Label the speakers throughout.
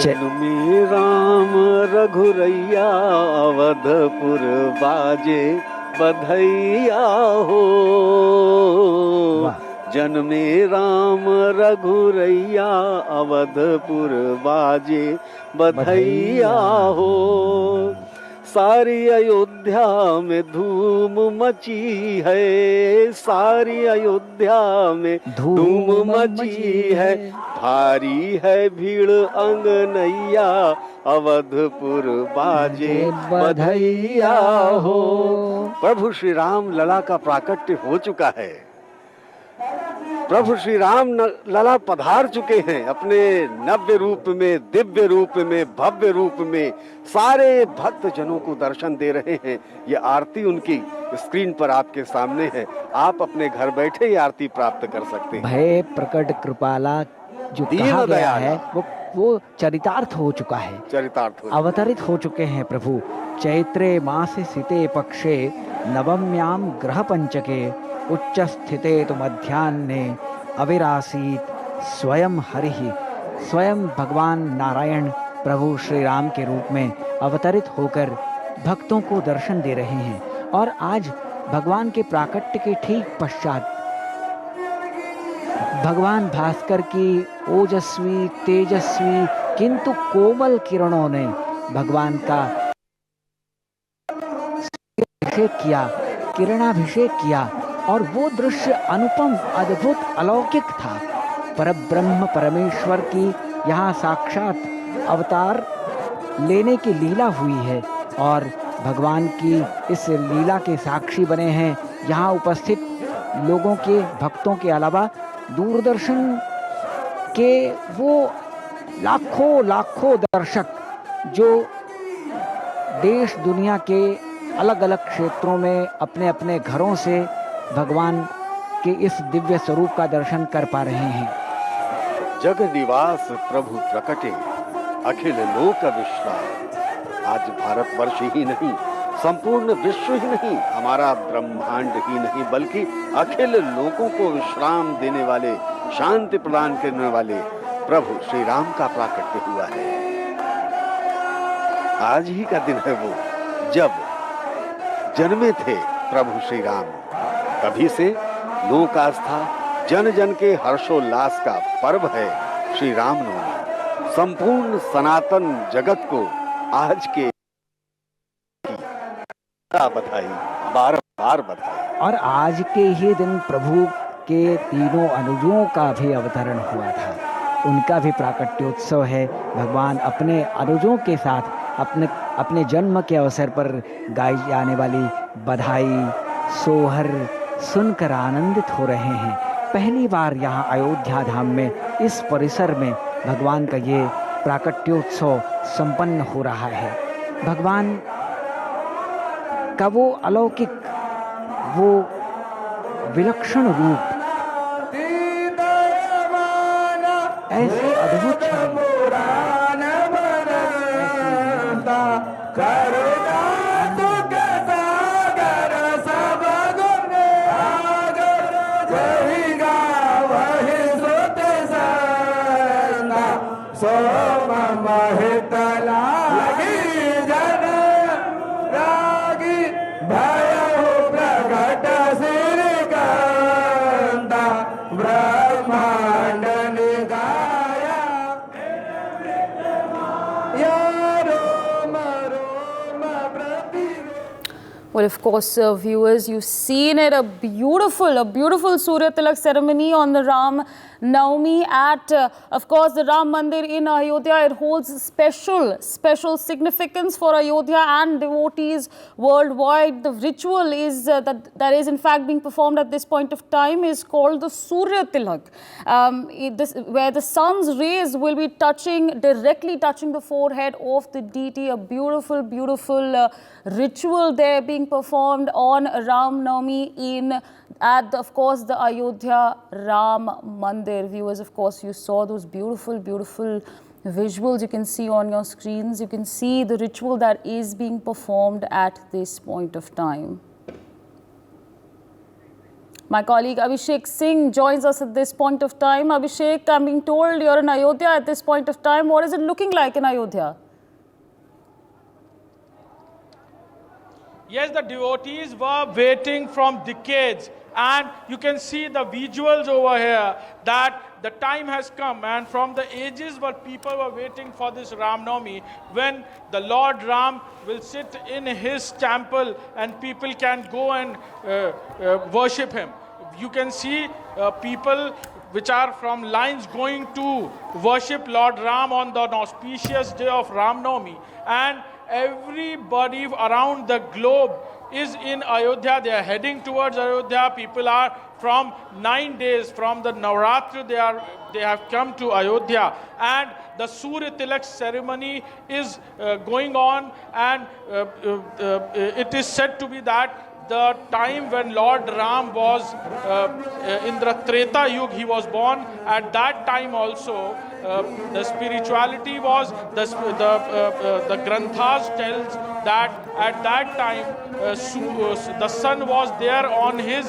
Speaker 1: जन्मे राम रघुरैया अवधपुर बाजे बधैया हो। जन्मे राम रघुरैया अवधपुर बाजे बधैया हो। सारी अयोध्या में धूम मची है, सारी अयोध्या में धूम मची है। भारी है भीड़ अंगनैया अवधपुर बाजे बधैया हो। प्रभु श्री राम लला का प्राकट्य हो चुका है। प्रभु श्री राम लला पधार चुके हैं अपने नव्य रूप में, दिव्य रूप में, भव्य रूप में। सारे भक्त जनों को दर्शन दे रहे हैं। ये आरती उनकी स्क्रीन पर आपके सामने है। आप अपने घर बैठे ही आरती प्राप्त कर सकते हैं।
Speaker 2: भय प्रकट कृपाला जो कहा गया है वो चरितार्थ हो चुका है, अवतरित हो चुके हैं प्रभु। चैत्रे मासे सिते पक्षे नवम्याम ग्रह पंचके उच्च स्थिते तो मध्याह्ने अविरासीत स्वयं हरिहि। स्वयं भगवान नारायण प्रभु श्री राम के रूप में अवतरित होकर भक्तों को दर्शन दे रहे हैं। और आज भगवान के प्राकट्य के ठीक पश्चात भगवान भास्कर की ओजस्वी तेजस्वी किंतु कोमल किरणों ने भगवान का अभिषेक किया, किरणाभिषेक किया। और वो दृश्य अनुपम, अद्भुत, अलौकिक था। परब्रह्म परमेश्वर की यहाँ साक्षात अवतार लेने की लीला हुई है और भगवान की इस लीला के साक्षी बने हैं यहाँ उपस्थित लोगों के, भक्तों के अलावा दूरदर्शन के वो लाखों लाखों दर्शक जो देश दुनिया के अलग अलग क्षेत्रों में अपने अपने घरों से भगवान के इस दिव्य स्वरूप का दर्शन कर पा रहे हैं।
Speaker 1: जग निवास प्रभु प्रकटे अखिल लोक विश्राम। आज भारतवर्ष ही नहीं, संपूर्ण विश्व ही नहीं, हमारा ब्रह्मांड ही नहीं, बल्कि अखिल लोगों को विश्राम देने वाले, शांति प्रदान करने वाले प्रभु श्री राम का प्राकट्य हुआ है। आज ही का दिन है वो जब जन्मे थे प्रभु श्री राम। तभी से लोक आस्था, जन जन के हर्षोल्लास का पर्व है श्री रामनवमी। संपूर्ण सनातन जगत को आज के बधाई, बार बार बधाई।
Speaker 2: और आज के ही दिन प्रभु के तीनों अनुजों का भी अवतरण हुआ था, उनका भी प्राकट्योत्सव है। भगवान अपने अनुजों के साथ अपने जन्म के अवसर पर गाई जाने वाली बधाई, सोहर सुनकर आनंदित हो रहे हैं। पहली बार यहाँ अयोध्या धाम में, इस परिसर में भगवान का ये प्राकट्योत्सव संपन्न हो रहा है। भगवान का वो अलौकिक, वो विलक्षण रूप, ऐसी अद्भुत छवि,
Speaker 3: Well, of course, viewers, you've seen it, a beautiful Surya Tilak ceremony on the Ram Navami at, of course, the Ram Mandir in Ayodhya. It holds special significance for Ayodhya and devotees worldwide. The ritual is that is in fact being performed at this point of time is called the Surya Tilak, where the sun's rays will be directly touching the forehead of the deity. A beautiful ritual there being performed on Ram Navami at of course the Ayodhya Ram Mandir. Viewers, of course, you saw those beautiful visuals you can see on your screens. You can see the ritual that is being performed at this point of time. My colleague Abhishek Singh joins us at this point of time. Abhishek, I'm being told you're in Ayodhya at this point of time. What is it looking like in Ayodhya?
Speaker 4: Yes, the devotees were waiting from decades, and you can see the visuals over here that the time has come, and from the ages where people were waiting for this Ram Navami, when the Lord Ram will sit in his temple and people can go and worship him. You can see people which are from lines going to worship Lord Ram on the auspicious day of Ram Navami, and everybody around the globe is in Ayodhya. They are heading towards Ayodhya. People are from 9 days from the Navratri. They have come to Ayodhya, and the Surya Tilak ceremony is going on, and it is said to be that the time when Lord Ram was in the Treta Yuga, he was born. At that time also, the spirituality was, the Granthas tells that at that time the sun was there on his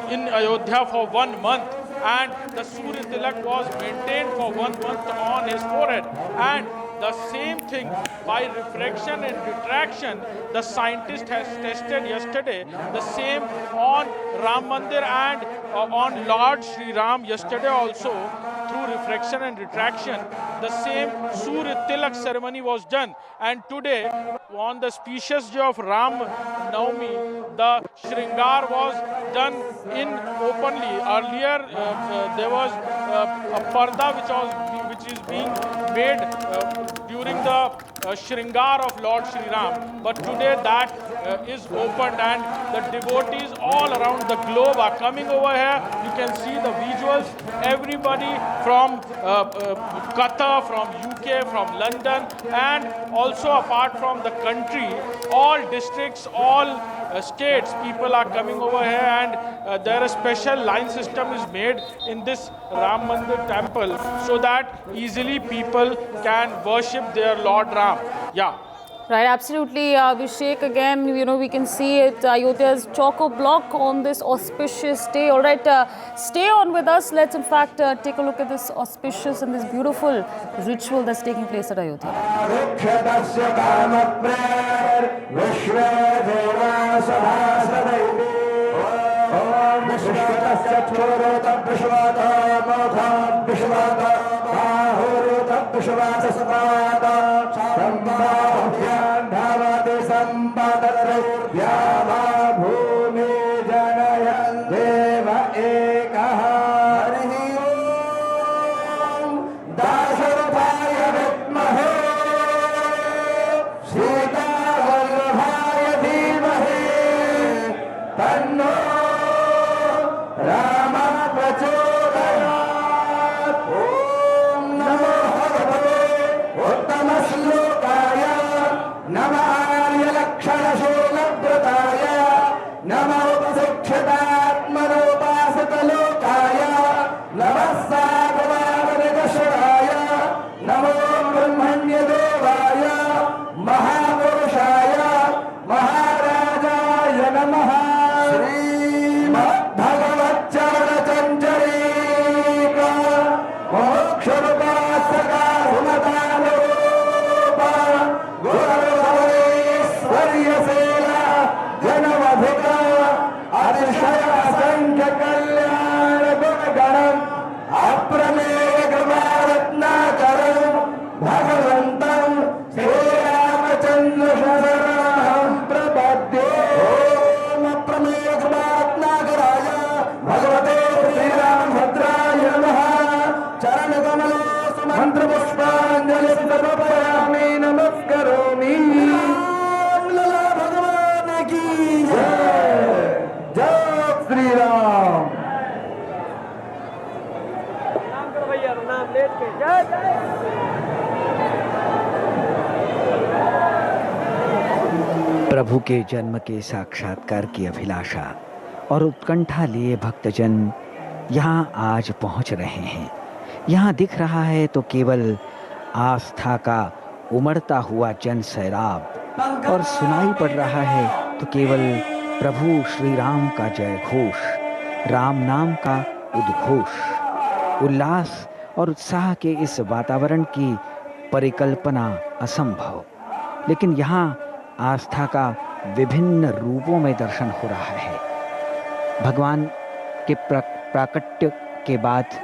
Speaker 4: in Ayodhya for 1 month, and the Surya Tilak was maintained for 1 month on his forehead. And the same thing by refraction and retraction, the scientist has tested yesterday the same on Ram Mandir and on Lord Shri Ram yesterday also. Through refraction and retraction, the same Surya Tilak ceremony was done. And today, on the auspicious day of Ram Navami, the Shringar was done in openly. Earlier, there was a parda which is being made during the Shringar of Lord Shri Ram. But today that is opened, and the devotees all around the globe are coming over here. You can see the visuals. Everybody from Qatar, from UK, from London, and also apart from the country, all districts, all states, people are coming over here, and there a special line system is made in this Ram Mandir temple so that easily people can worship their Lord Ram. Yeah.
Speaker 3: Right, absolutely, Abhishek. Again, we can see it, Ayodhya's choco-block on this auspicious day. All right, stay on with us. Let's, in fact, take a look at this auspicious and this beautiful ritual that's taking place at Ayodhya.
Speaker 2: प्रभु के जन्म के साक्षात्कार की अभिलाषा और उत्कंठा लिए भक्तजन यहाँ आज पहुँच रहे हैं। यहाँ दिख रहा है तो केवल आस्था का उमड़ता हुआ जन सैलाब, और सुनाई पड़ रहा है तो केवल प्रभु श्री राम का जय घोष, राम नाम का उद्घोष। उल्लास और उत्साह के इस वातावरण की परिकल्पना असंभव, लेकिन यहाँ आस्था का विभिन्न रूपों में दर्शन हो रहा है। भगवान के प्राकट्य के बाद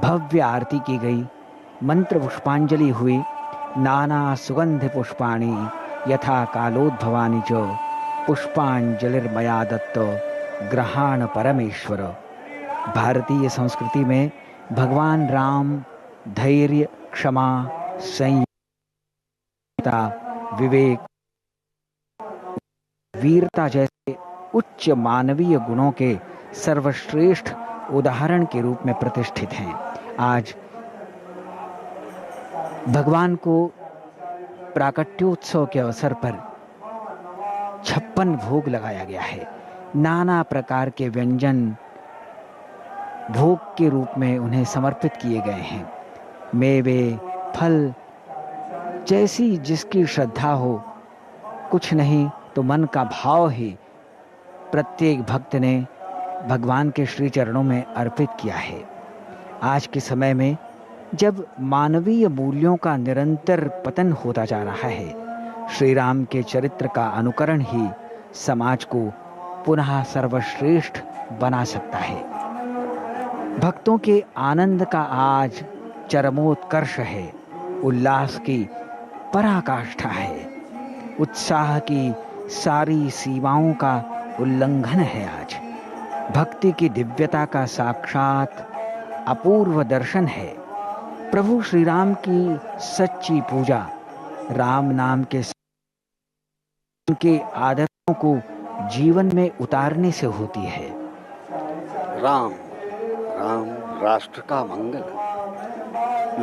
Speaker 2: भव्य आरती की गई, मंत्र पुष्पांजलि हुई। नाना सुगंध पुष्पाणि यथा कालोद्भवानि च पुष्पांजलिर्मया दत्त ग्रहाण परमेश्वर। भारतीय संस्कृति में भगवान राम धैर्य, क्षमा, संयमता, विवेक, वीरता जैसे उच्च मानवीय गुणों के सर्वश्रेष्ठ उदाहरण के रूप में प्रतिष्ठित हैं। आज भगवान को प्राकट्योत्सव के अवसर पर 56 भोग लगाया गया है। नाना प्रकार के व्यंजन भोग के रूप में उन्हें समर्पित किए गए हैं। मेवे, फल, जैसी जिसकी श्रद्धा हो, कुछ नहीं तो मन का भाव ही प्रत्येक भक्त ने भगवान के श्री चरणों में अर्पित किया है। आज के समय में जब मानवीय मूल्यों का निरंतर पतन होता जा रहा है, श्री राम के चरित्र का अनुकरण ही समाज को पुनः सर्वश्रेष्ठ बना सकता है। भक्तों के आनंद का आज चरमोत्कर्ष है, उल्लास की पराकाष्ठा है, उत्साह की सारी सीमाओं का उल्लंघन है। आज भक्ति की दिव्यता का साक्षात अपूर्व दर्शन है। प्रभु श्री राम की सच्ची पूजा राम नाम के उनके आदर्शों को जीवन में उतारने से होती है।
Speaker 1: राम राम राष्ट्र का मंगल,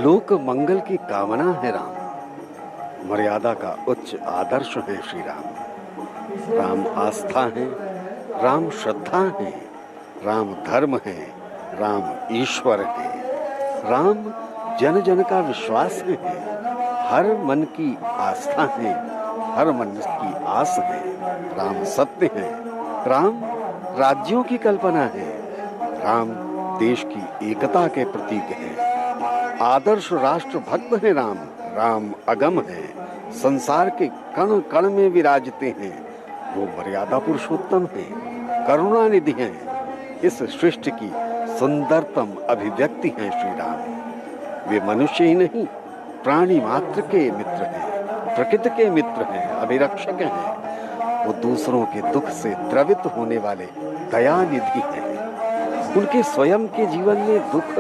Speaker 1: लोक मंगल की कामना है राम। मर्यादा का उच्च आदर्श है श्री राम। राम आस्था है, राम श्रद्धा है, राम धर्म है, राम ईश्वर है, राम जन जन का विश्वास है, हर मन की आस्था है, हर मन की आस है। राम सत्य है, राम राज्यों की कल्पना है, राम देश की एकता के प्रतीक है। आदर्श राष्ट्र भक्त है राम, राम अगम है, संसार के कण कण में विराजते हैं। वो मर्यादा पुरुषोत्तम है, करुणा निधि है, इस सृष्टि की सुंदरतम अभिव्यक्ति है श्री राम। वे मनुष्य ही नहीं, प्राणी मात्र के मित्र हैं, प्रकृति के मित्र हैं, अभिरक्षक हैं। वो दूसरों के दुख से द्रवित होने वाले दया निधि हैं। उनके स्वयं के जीवन में दुख,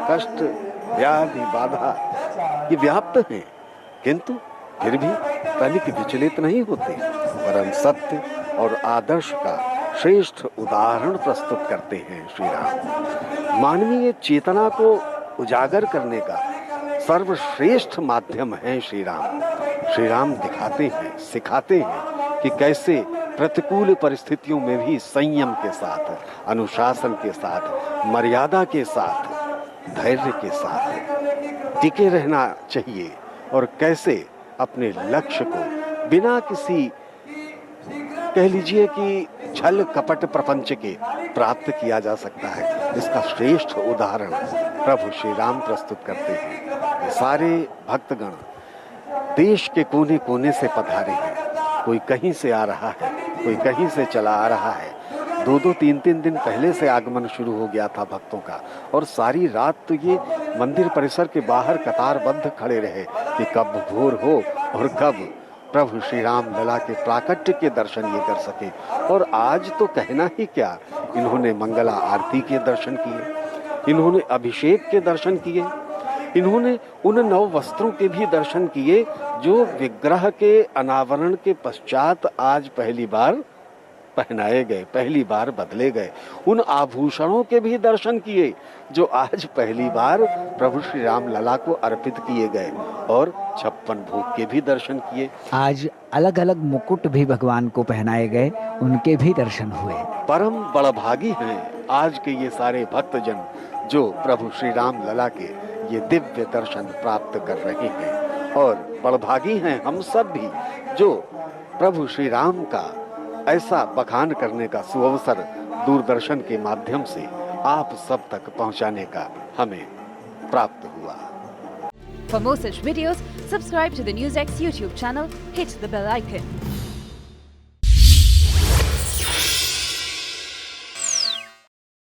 Speaker 1: कष्ट, व्याधि, बाधा ये व्याप्त हैं, किंतु फिर भी तनिक विचलित नहीं होते, परम सत्य और आदर्श का श्रेष्ठ उदाहरण प्रस्तुत करते हैं श्री राम। मानवीय चेतना को उजागर करने का सर्वश्रेष्ठ माध्यम है श्री राम। श्री राम दिखाते हैं, सिखाते हैं कि कैसे प्रतिकूल परिस्थितियों में भी संयम के साथ, अनुशासन के साथ, मर्यादा के साथ, धैर्य के साथ टिके रहना चाहिए और कैसे अपने लक्ष्य को बिना किसी कह लीजिए कि छल कपट प्रपंच के प्राप्त किया जा सकता है। इसका श्रेष्ठ उदाहरण प्रभु श्री राम प्रस्तुत करते हैं। सारे भक्तगण देश के कोने कोने से पधारे हैं, कोई कहीं से आ रहा है, कोई कहीं से चला आ रहा है। 2-2, 3-3 दिन पहले से आगमन शुरू हो गया था भक्तों का, और सारी रात तो ये मंदिर परिसर के बाहर कतारबद्ध खड़े रहे कि कब भोर हो और कब प्रभु श्री राम लला के प्राकट्य के दर्शन ये कर सके। और आज तो कहना ही क्या, इन्होंने मंगला आरती के दर्शन किए, इन्होंने अभिषेक के दर्शन किए, इन्होंने उन नव वस्त्रों के भी दर्शन किए जो विग्रह के अनावरण के पश्चात आज पहली बार पहनाए गए, पहली बार बदले गए। उन आभूषणों के भी दर्शन किए जो आज पहली बार प्रभु श्री राम लला को अर्पित किए गए, और 56 भोग के भी दर्शन किए।
Speaker 2: आज अलग अलग मुकुट भी भगवान को पहनाए गए, उनके भी दर्शन हुए।
Speaker 1: परम बड़भागी हैं आज के ये सारे भक्तजन जो प्रभु श्री राम लला के ये दिव्य दर्शन प्राप्त कर रहे हैं, और बड़भागी हैं हम सब भी जो प्रभु श्री राम का ऐसा बखान करने का सुअवसर दूरदर्शन के माध्यम से आप सब तक पहुंचाने का हमें प्राप्त हुआ।
Speaker 5: For more such videos, subscribe to the NewsX YouTube channel, hit the bell icon.